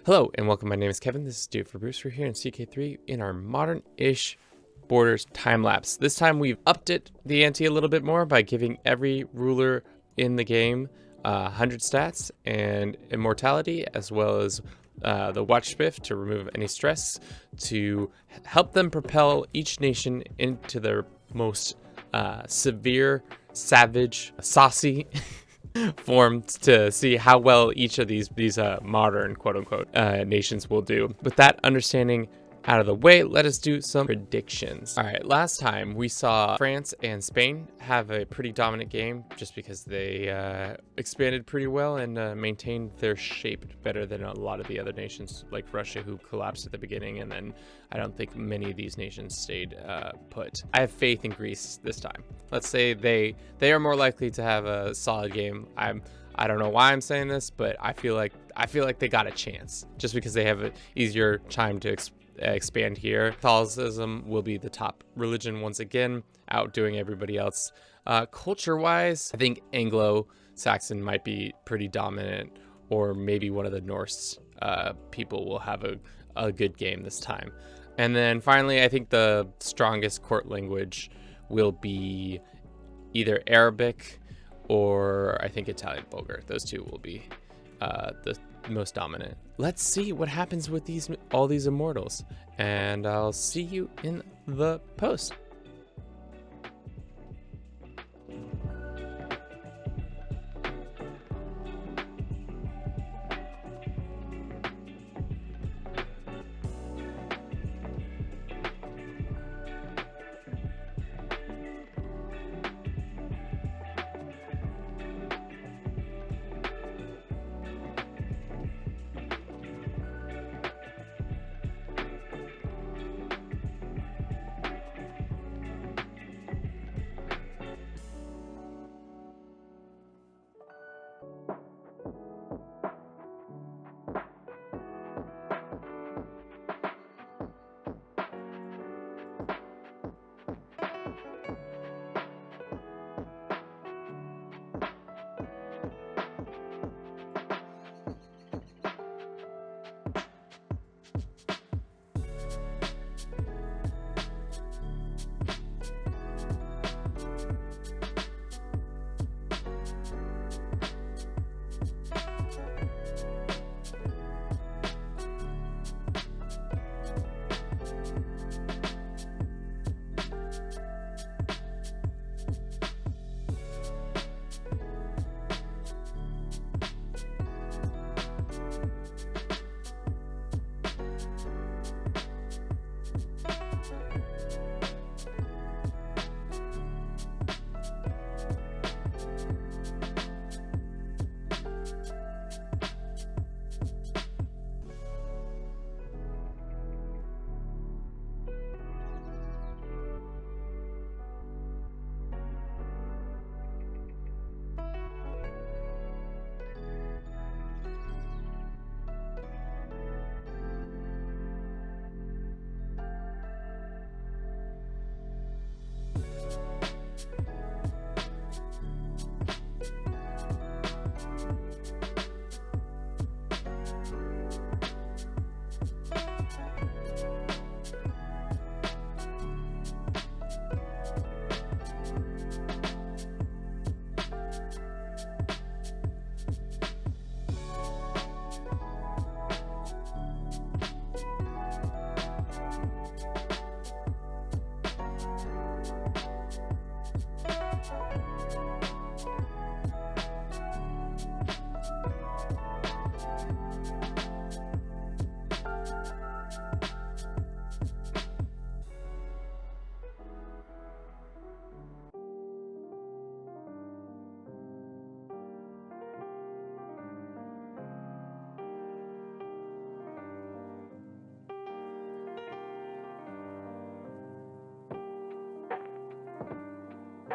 Hello and welcome. My name is Kevin. This is Do It for Bruce. We're here in CK3 in our modern-ish borders time lapse. This time we've upped it the ante a little bit more by giving every ruler in the game 100 stats and immortality, as well as the watch spiff to remove any stress, to help them propel each nation into their most severe, savage, saucy form to see how well each of these modern quote-unquote nations will do. With that understanding out of the way, let us do some predictions. All right, last time we saw France and Spain have a pretty dominant game just because they expanded pretty well and maintained their shape better than a lot of the other nations, like Russia, who collapsed at the beginning, and then I don't think many of these nations stayed put. I have faith in Greece this time. Let's say they are more likely to have a solid game. I don't know why I'm saying this, but I feel like they got a chance just because they have an easier time to expand here. Catholicism will be the top religion once again, outdoing everybody else. Culture-wise, I think Anglo-Saxon might be pretty dominant, or maybe one of the Norse people will have a good game this time. And then finally, I think the strongest court language will be either Arabic or I think Italian Bulgar. Those two will be the most dominant. Let's see what happens with all these immortals, and I'll see you in the post.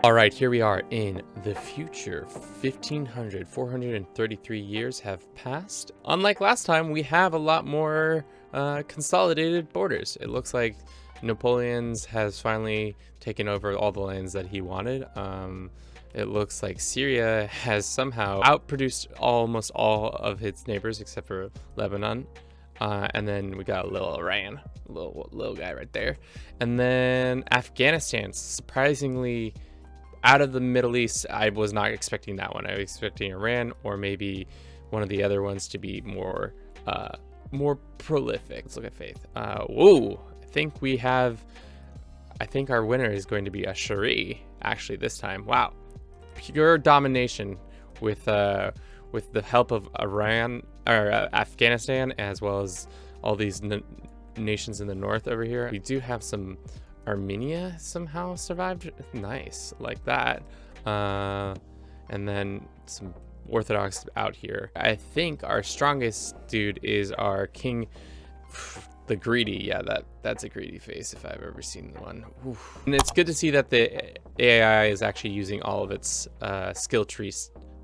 All right, here we are in the future. 433 years have passed. Unlike last time, we have a lot more consolidated borders. It looks like Napoleon's has finally taken over all the lands that he wanted. It looks like Syria has somehow outproduced almost all of its neighbors except for Lebanon. And then we got a little Iran, little guy right there. And then Afghanistan, surprisingly, out of the Middle East, I was not expecting that one. I was expecting Iran or maybe one of the other ones to be more prolific. Let's look at faith. Whoa, I think our winner is going to be Ashari, actually, this time. Wow, pure domination with the help of Iran or Afghanistan, as well as all these nations in the north over here. We do have some Armenia somehow survived. Nice, like that. And then some Orthodox out here. I think our strongest dude is our king, the greedy. Yeah, that's a greedy face if I've ever seen one. Oof. And it's good to see that the AI is actually using all of its skill tree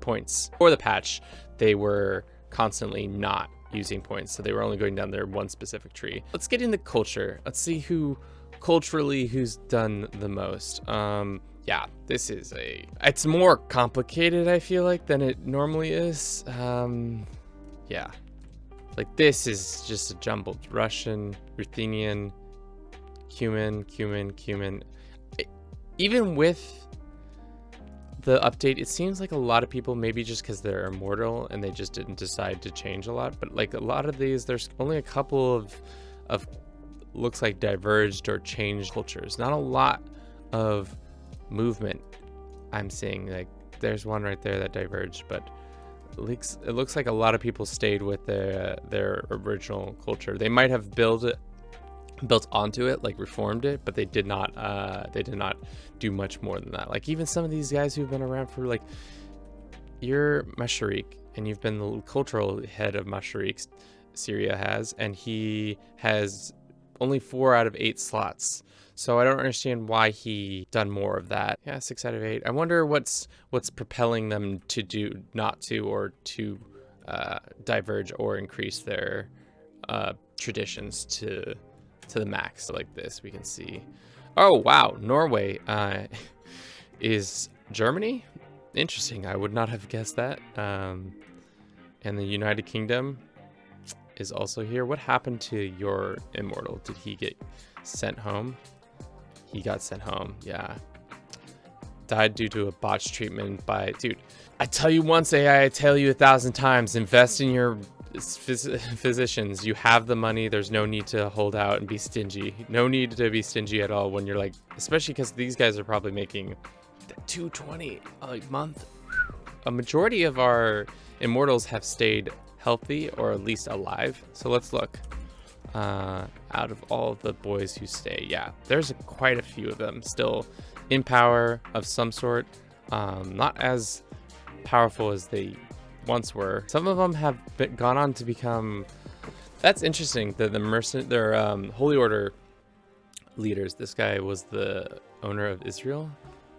points. For the patch, they were constantly not using points, so they were only going down their one specific tree. Let's get into culture. Let's see who's done the most. Yeah, this is it's more complicated, I feel like, than it normally is. Yeah, like this is just a jumbled Russian, Ruthenian, Cuman. Even with the update, it seems like a lot of people, maybe just because they're immortal and they just didn't decide to change a lot, but like a lot of these, there's only a couple of looks like diverged or changed cultures. Not a lot of movement I'm seeing. Like there's one right there that diverged, but it looks like a lot of people stayed with their original culture. They might have built onto it, like reformed it, but they did not do much more than that. Like even some of these guys who've been around for, like, you're Mashariq and you've been the cultural head of Mashariq, Syria has, and he has only 4 out of 8 slots. So I don't understand why he done more of that. Yeah, 6 out of 8. I wonder what's propelling them to do not to, or to diverge or increase their traditions to the max. So like this, we can see. Oh wow, Norway is Germany. Interesting. I would not have guessed that. And the United Kingdom is also here. What happened to your Immortal? Did he get sent home? He got sent home. Yeah. Died due to a botched treatment by... Dude, I tell you once, AI, I tell you 1,000 times, invest in your physicians. You have the money. There's no need to hold out and be stingy. No need to be stingy at all when you're like, especially because these guys are probably making $220 a month. A majority of our Immortals have stayed healthy or at least alive. So let's look. Out of all of the boys who stay, yeah, there's quite a few of them still in power of some sort. Not as powerful as they once were. Some of them have gone on to become... That's interesting. They're Holy Order leaders. This guy was the owner of Israel.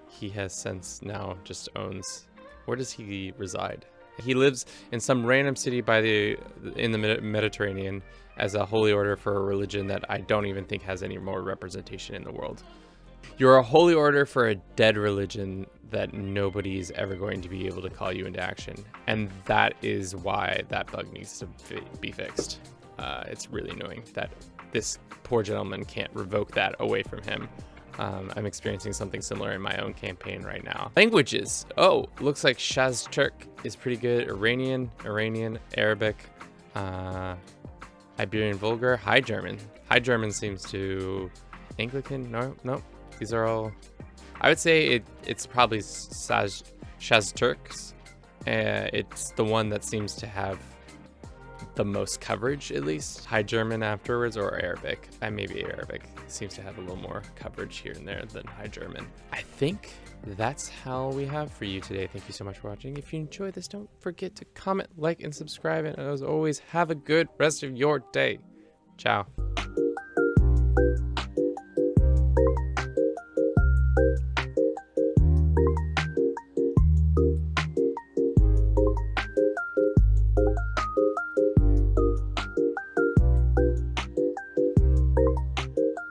He has since now just owns... Where does he reside? He lives in some random city in the Mediterranean as a holy order for a religion that I don't even think has any more representation in the world. You're a holy order for a dead religion that nobody's ever going to be able to call you into action. And that is why that bug needs to be fixed. It's really annoying that this poor gentleman can't revoke that away from him. I'm experiencing something similar in my own campaign right now. Languages. Oh, looks like Shaz Turk is pretty good. Iranian, Arabic, Iberian Vulgar, High German. High German seems to... Anglican? No. These are all... I would say it's probably Shaz Turks. It's the one that seems to have the most coverage, at least. High German afterwards, or Arabic. Maybe Arabic seems to have a little more coverage here and there than High German. I think that's how we have for you today. Thank you so much for watching. If you enjoyed this, don't forget to comment, like, and subscribe. And as always, have a good rest of your day. Ciao.